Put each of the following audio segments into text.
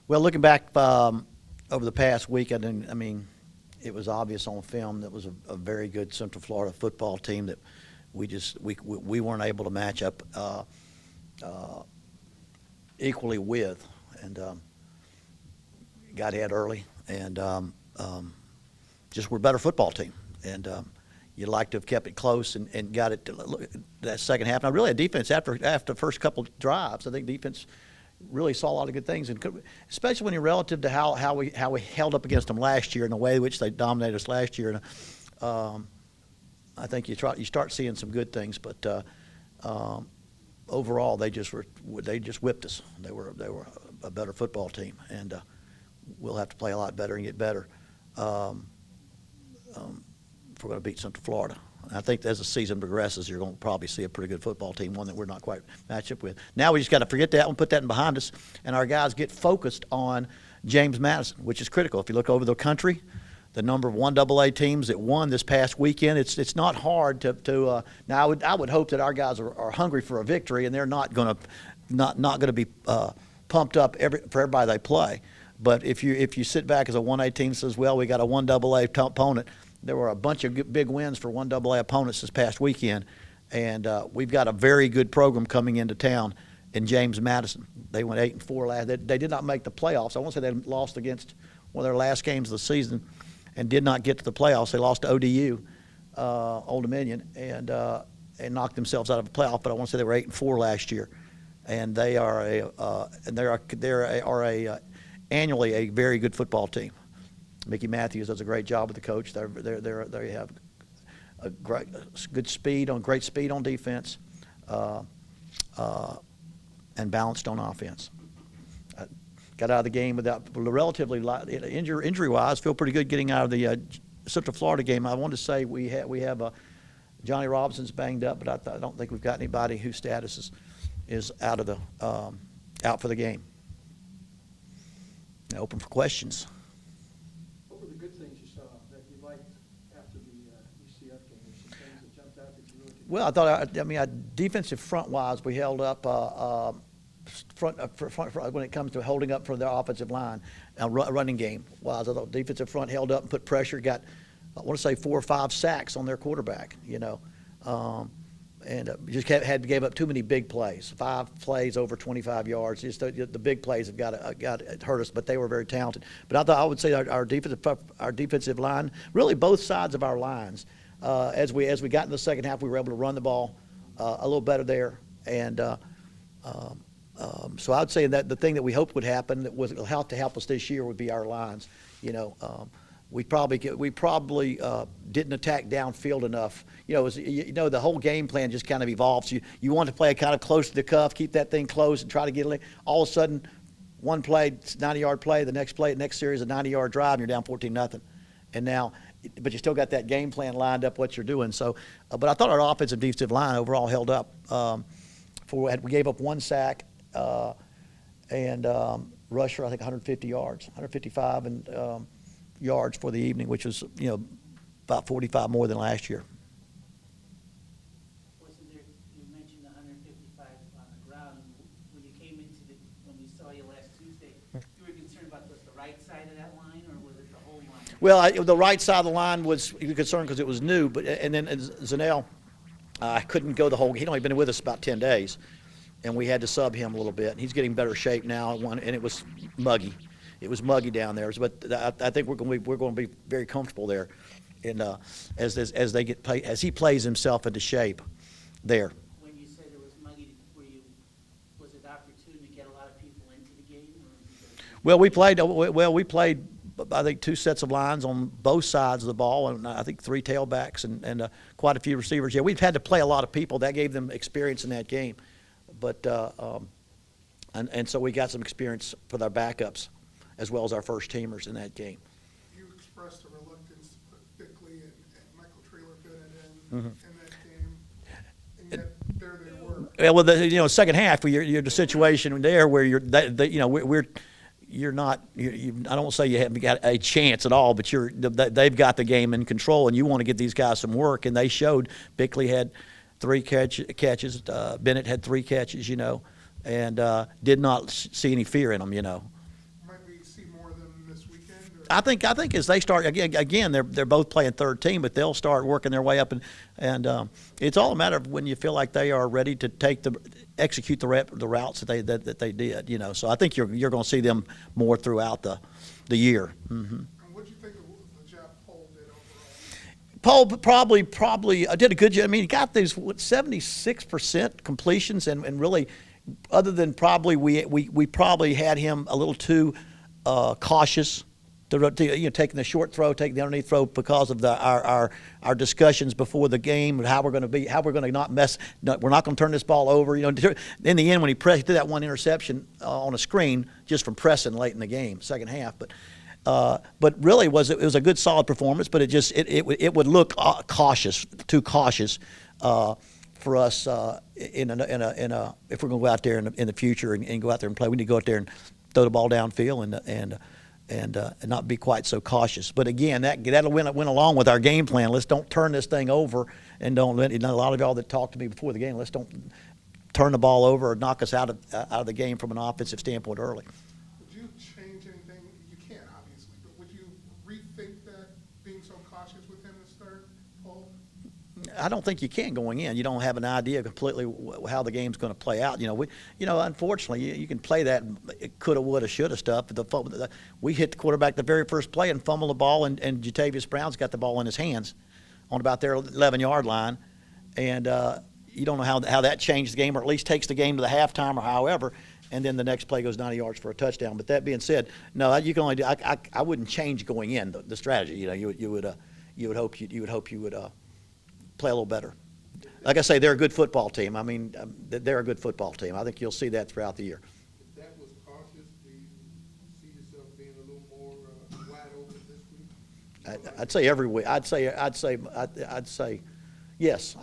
Well, looking back over the past week, I mean, it was obvious on film that was a very good Central Florida football team that we weren't able to match up equally with, and got ahead early, and just we're a better football team, and you'd like to have kept it close and got it to that second half. Now, really, a defense after the first couple drives, I think defense really saw a lot of good things, and especially when you're relative to how we held up against them last year and the way in which they dominated us last year. And I think you start seeing some good things, but overall they just whipped us. They were a better football team, and we'll have to play a lot better and get better if we're going to beat Central Florida. I think as the season progresses, you're going to probably see a pretty good football team, one that we're not quite matched up with. Now we just got to forget that one, put that in behind us, and our guys get focused on James Madison, which is critical. If you look over the country, the number of 1AA teams that won this past weekend, it's not hard to now I would hope that our guys are hungry for a victory, and they're not going to be pumped up for everybody they play. But if you sit back as a 1A team and says, well, we got a 1AA opponent. There were a bunch of big wins for 1AA opponents this past weekend, and we've got a very good program coming into town in James Madison. They went 8-4 last. They did not make the playoffs. I won't say they lost against one of their last games of the season and did not get to the playoffs. They lost to ODU, Old Dominion, and knocked themselves out of the playoff. But I want to say they were 8-4 last year, and they are annually a very good football team. Mickey Matthews does a great job with the coach. They have a great speed on defense, and balanced on offense. Got out of the game without relatively light injury-wise. Feel pretty good getting out of the Central Florida game. I want to say we have Johnny Robinson's banged up, but I don't think we've got anybody whose status is out for the game. Now open for questions. What were the good things you saw that you liked after the UCF game? Were some things that jumped out that you really could? Well, I thought our defensive front-wise, we held up front when it comes to holding up for their offensive line. Running game-wise, I thought defensive front held up and put pressure. Got, I want to say, 4 or 5 sacks on their quarterback. And gave up too many big plays. 5 plays over 25 yards. Just the big plays have got to hurt us, but they were very talented. But I would say our defensive line, really both sides of our lines, as we got in the second half, we were able to run the ball a little better there, and so I would say that the thing that we hoped would happen that was help us this year would be our lines. We probably didn't attack downfield enough. The whole game plan just kind of evolves. You want to play kind of close to the cuff, keep that thing close, and try to get it. All of a sudden, one play, 90-yard play. The next series, a 90-yard drive, and you're down 14-0. And now, but you still got that game plan lined up. What you're doing. So, but I thought our offensive and defensive line overall held up. We gave up 1 sack, and rusher I think 150 yards, 155 and. Yards for the evening, which was about 45 more than last year. Wasn't there? You mentioned 155 on the ground. When you came when we saw you last Tuesday, you were concerned about the right side of that line, or was it the whole line? Well, the right side of the line was concerned because it was new, and then Zanell, I couldn't go the whole. He'd only been with us about 10 days, and we had to sub him a little bit. And he's getting better shape now, and it was muggy. It was muggy down there, but I think we're going to be very comfortable there, and as he plays himself into shape, there. When you said it was muggy, was it opportune to get a lot of people into the game? Well, we played. I think 2 sets of lines on both sides of the ball, and I think 3 tailbacks and quite a few receivers. Yeah, we've had to play a lot of people. That gave them experience in that game, but and so we got some experience with our backups, as well as our first teamers in that game. You expressed a reluctance to put Bickley and Michael Traylor in that game, and yet there they were. Well, second half, you're the situation there where you're not. I don't want to say you haven't got a chance at all, but they've got the game in control, and you want to get these guys some work, and they showed. Bickley had 3 catches. Bennett had 3 catches, and did not see any fear in them, I think as they start again, they're both playing third team, but they'll start working their way up, and it's all a matter of when you feel like they are ready to execute the routes that they did. You know, so I think you're going to see them more throughout the year. Mm-hmm. And what do you think of the job Paul did overall? Paul probably did a good job. I mean, he got these 76% completions, and really, other than probably we probably had him a little too cautious, taking the short throw, taking the underneath throw because of our discussions before the game, how we're going to not mess. No, we're not going to turn this ball over. You know, in the end, when he did that one interception on a screen just from pressing late in the game, second half, but really it was a good solid performance. But it would look cautious, too cautious. For us, if we're going to go out there in the future and go out there and play, we need to go out there and throw the ball downfield and not be quite so cautious. But again, that'll went along with our game plan. Let's don't turn this thing over, and don't let a lot of y'all that talked to me before the game. Let's don't turn the ball over or knock us out of the game from an offensive standpoint early. Would you change anything? You can't obviously, but would you rethink that being so cautious with him to start, Paul? I don't think you can going in. You don't have an idea completely how the game's going to play out. Unfortunately, you can play that coulda, woulda, shoulda stuff. We hit the quarterback the very first play and fumbled the ball, and Jatavius Brown's got the ball in his hands on about their 11-yard line, and you don't know how that changed the game, or at least takes the game to the halftime, or however. And then the next play goes 90 yards for a touchdown. But that being said, no, you can only do. I wouldn't change going in the strategy. You would hope you would play a little better. Like I say, they're a good football team. I mean, they're a good football team. I think you'll see that throughout the year. If that was cautious, do you see yourself being a little more wide open this week? I'd say every week. I'd say yes. I'd say yes.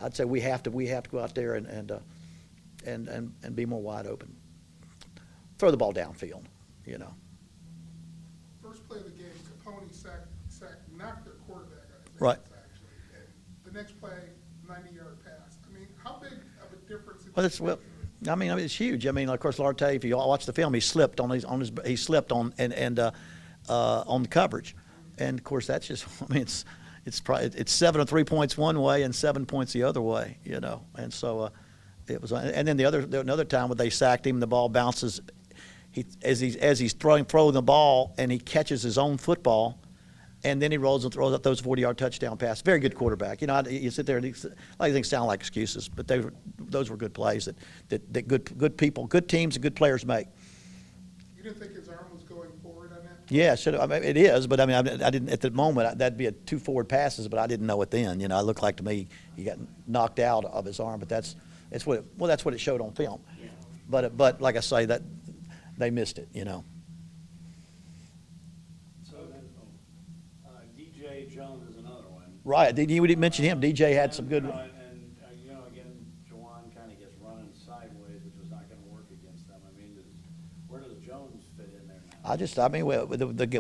I'd say we have to go out there and be more wide open. Throw the ball downfield. First play of the game, Capone knocked their quarterback out of his Right. hands, actually. And the next play, 90-yard pass. I mean, how big of a difference? I mean, it's huge. I mean, of course, Larte, if you all watch the film, he slipped on the coverage, and of course that's just. I mean, it's 7 or 3 points one way and 7 points the other way, and so it was. And then another time when they sacked him, the ball bounces. As he's throwing the ball, and he catches his own football. And then he rolls and throws up those 40-yard touchdown passes. Very good quarterback. You sit there and a lot of things sound like excuses, but those were good plays that good people, good teams, and good players make. You didn't think his arm was going forward on that? Yeah, it is, but I mean, I didn't at the moment. That'd be 2 forward passes, but I didn't know it then. It looked like to me he got knocked out of his arm, but that's what it showed on film. But like I say, that they missed it. DJ Jones is another one. Right. We didn't mention him. DJ had some good. Again, Jawan kind of gets running sideways, which was not going to work against them. I mean, where does Jones fit in there now?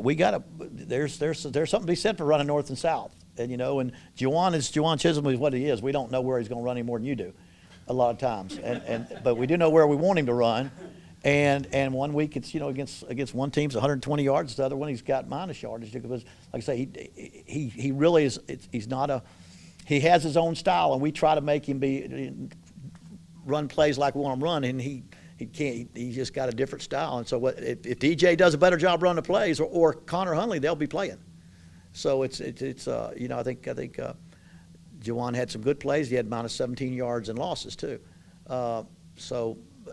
We got there's something to be said for running north and south, and Jawan Chisholm is what he is. We don't know where he's going to run any more than you do, a lot of times, but we do know where we want him to run. And 1 week it's against one team's 120 yards, the other one he's got minus yardage because, like I say, he really is. He has his own style, and we try to make him run plays like we want him to run, and he can't. He's just got a different style. And so if DJ does a better job running the plays, or Connor Hunley, they'll be playing. So I think Jawan had some good plays. He had minus 17 yards and losses too.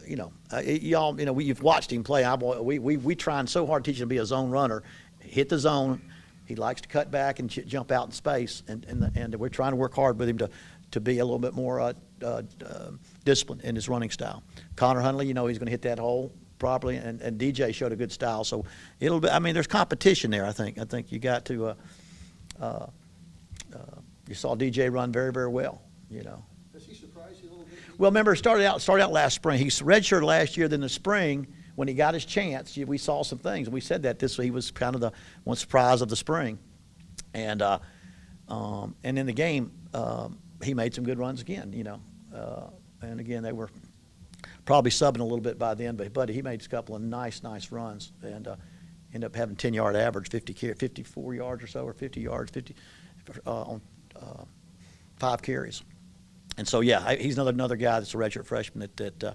You've watched him play. We trying so hard to teach him to be a zone runner, hit the zone. He likes to cut back and jump out in space, and we're trying to work hard with him to be a little bit more disciplined in his running style. Connor Hunley, he's going to hit that hole properly, and DJ showed a good style. So it'll be. I mean, there's competition there. I think you got to. You saw DJ run very, very well. Has he surprised you a little bit? Well, remember, started out last spring. He redshirted last year. Then the spring, when he got his chance, we saw some things. We said that he was kind of the one surprise of the spring, and in the game, he made some good runs again. And again, they were probably subbing a little bit by then, but he made a couple of nice runs and ended up having 10-yard average, 54 yards or so, or 50 yards, on 5 carries. And so, yeah, he's another guy that's a redshirt freshman that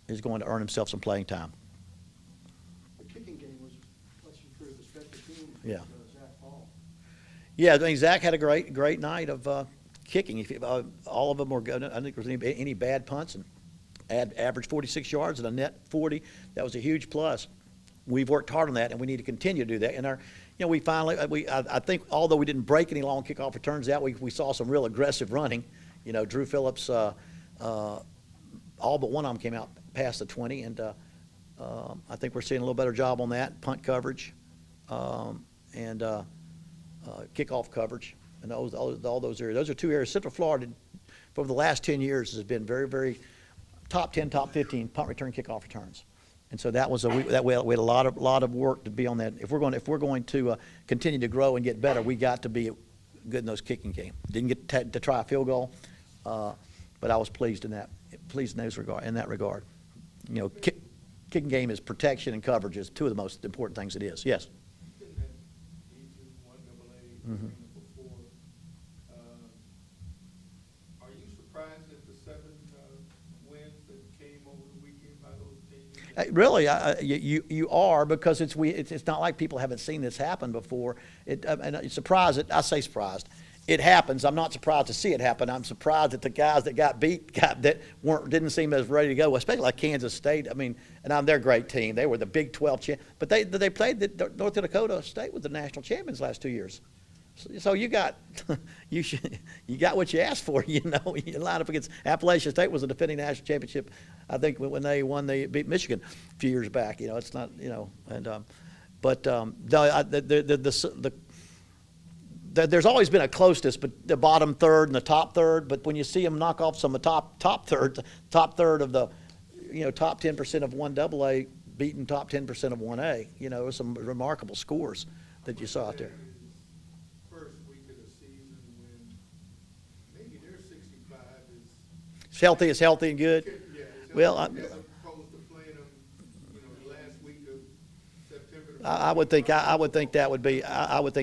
is going to earn himself some playing time. The kicking game was much improved, the special teams. Yeah. Zach Paul. Yeah, I mean, Zach had a great night of kicking. All of them were good. I don't think there was any bad punts, and averaged 46 yards and a net 40. That was a huge plus. We've worked hard on that, and we need to continue to do that. And we finally, I think, although we didn't break any long kickoff returns out, we saw some real aggressive running. Drew Phillips, all but one of them came out past the 20, and I think we're seeing a little better job on that, punt coverage, and kickoff coverage, and all those areas. Those are 2 areas. Central Florida, for the last 10 years, has been very, very top 10, top 15 punt return, kickoff returns. And so that was we had a lot of work to be on that. If we're going to continue to grow and get better, we got to be good in those kicking game. Didn't get to try a field goal, but I was pleased in that regard. Kicking game is protection and coverage is 2 of the most important things it is. Yes. Been that D2, 1AA arena before. Are you surprised at the 7 wins that came over the weekend by those teams? Really, you are, because it's not like people haven't seen this happen before. And it's surprised. I say surprised. It happens. I'm not surprised to see it happen. I'm surprised that the guys that got beat didn't seem as ready to go, especially like Kansas State. I mean, and they're a great team. They were the Big 12 champ, but they played North Dakota State was the national champions last 2 years. So you got you got what you asked for. You line up against Appalachian State was the defending national championship. I think when they beat Michigan a few years back. It's not there's always been a closeness, but the bottom third and the top third. But when you see them knock off some of the top third of the top 10% of 1AA beating top 10% of 1A, there's some remarkable scores that you saw out there. First week of the season when maybe their 65 It's healthy and good. Yeah, Well, as opposed to playing them, the last week of September. I would think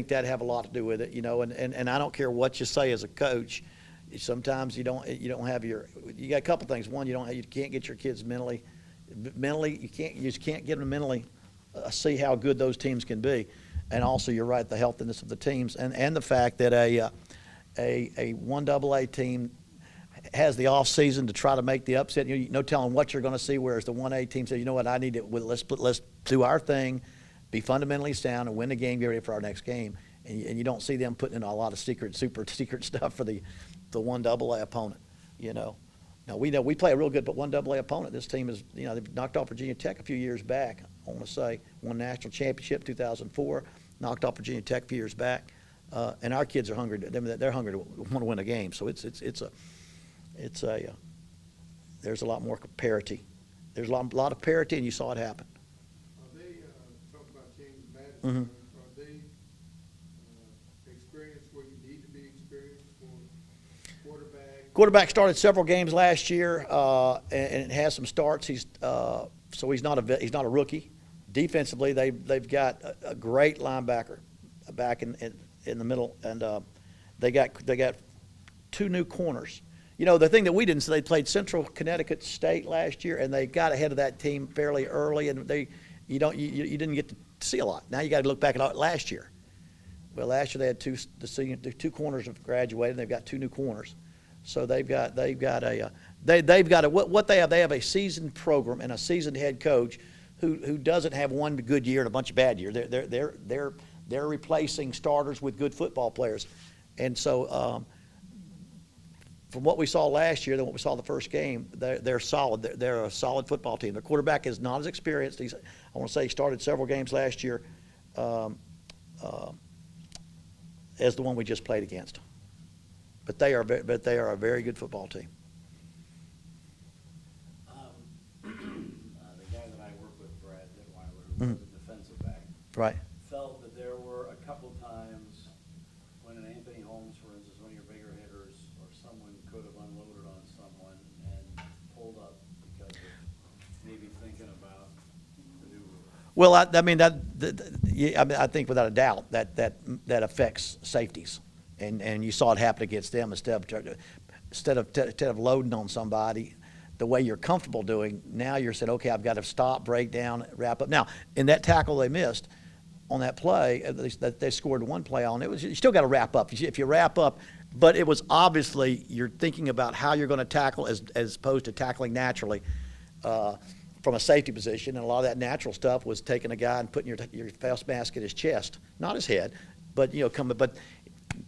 that'd have a lot to do with it, and I don't care what you say as a coach. Sometimes you don't have you got a couple things. One, you can't get your kids mentally you just can't get them mentally see how good those teams can be. And also, you're right, the healthiness of the teams and the fact that a 1AA team has the off season to try to make the upset. No telling what you're going to see. Whereas the 1A team says, what, I need to let's do our thing, be fundamentally sound, and win the game. Get ready for our next game. And you don't see them putting in a lot of super secret stuff for the 1AA opponent. Now we play a real good 1AA opponent. This team is they've knocked off Virginia Tech a few years back. I want to say won national championship 2004. Knocked off Virginia Tech a few years back, and our kids are hungry. They're hungry to want to win a game. So there's a lot more parity. There's a lot of parity, and you saw it happen. Are they talk about James Madison? Mhm. Are they experienced where you need to be experienced for quarterback? Quarterback started several games last year, and has some starts. He's not a rookie. Defensively, they've got a great linebacker back in the middle, and they got 2 new corners. The thing that we didn't see, they played Central Connecticut State last year, and they got ahead of that team fairly early, and you didn't get to see a lot. Now you got to look back at last year. Well, last year they had the 2 corners have graduated. And they've got 2 new corners, so they've got what they have. They have a seasoned program and a seasoned head coach who doesn't have one good year and a bunch of bad years. They're replacing starters with good football players, and so. From what we saw last year than what we saw the first game, they're solid. They're a solid football team. Their quarterback is not as experienced. I want to say he started several games last year as the one we just played against. But they are a very good football team. The guy that I work with, Brad Detweiler, who was a defensive back, Right. felt that there were a couple times when an Anthony Holmes, for instance, one of your bigger hitters, or someone could have unloaded on someone and pulled up because of Well, I mean, yeah, I mean, I think without a doubt that affects safeties. And you saw it happen against them instead of loading on somebody the way you're comfortable doing. Now you're saying, okay, I've got to stop, break down, wrap up. Now, in that tackle they missed on that play, at least that they scored one play on, you still got to wrap up. If you wrap up, but it was obviously you're thinking about how you're going to tackle as opposed to tackling naturally. From a safety position, and a lot of that natural stuff was taking a guy and putting your face mask at his chest, not his head, but But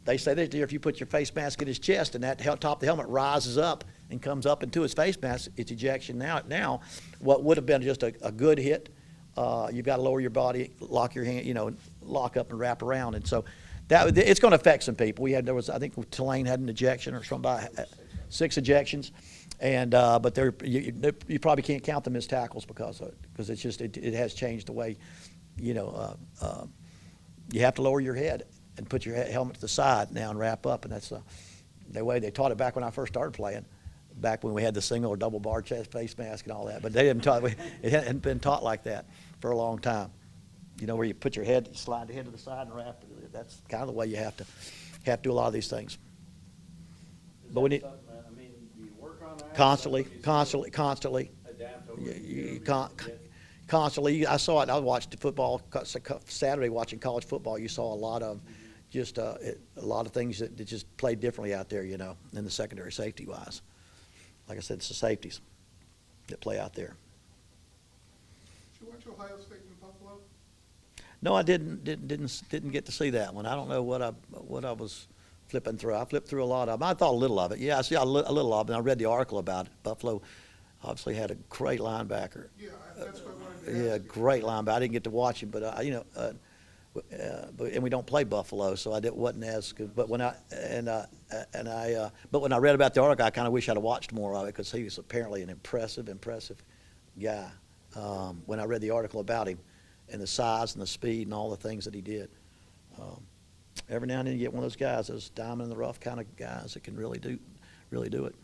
they say that if you put your face mask at his chest and that top of the helmet rises up and comes up into his face mask, it's ejection. Now, what would have been just a good hit, you've got to lower your body, lock your hand, lock up and wrap around, and so that it's going to affect some people. I think Tulane had an ejection or somebody, 6 ejections. And but you probably can't count them as tackles because it's just it has changed the way, you have to lower your head and put your helmet to the side now and wrap up, and that's the way they taught it back when I first started playing, back when we had the single or double bar chest face mask and all that. But they didn't it hadn't been taught like that for a long time. Where you put your head, you slide the head to the side and wrap it. That's kind of the way you have to do a lot of these things. But we need. Constantly. Adapt over Constantly. I saw it. I watched the football Saturday. Watching college football, you saw a lot of things that just played differently out there. In the secondary safety wise. Like I said, it's the safeties that play out there. Did you watch Ohio State and Buffalo? No, I didn't get to see that one. I don't know what I was flipping through. I flipped through a lot of them. I thought a little of it. Yeah, I see a little of it. And I read the article about it. Buffalo obviously had a great linebacker. Yeah, that's what I wanted to ask Yeah, you. great linebacker. I didn't get to watch him, but and we don't play Buffalo, so I wasn't as good. But when I read about the article, I kind of wish I'd have watched more of it because he was apparently an impressive guy. When I read the article about him and the size and the speed and all the things that he did. Every now and then you get one of those guys, those diamond in the rough kind of guys that can really do it.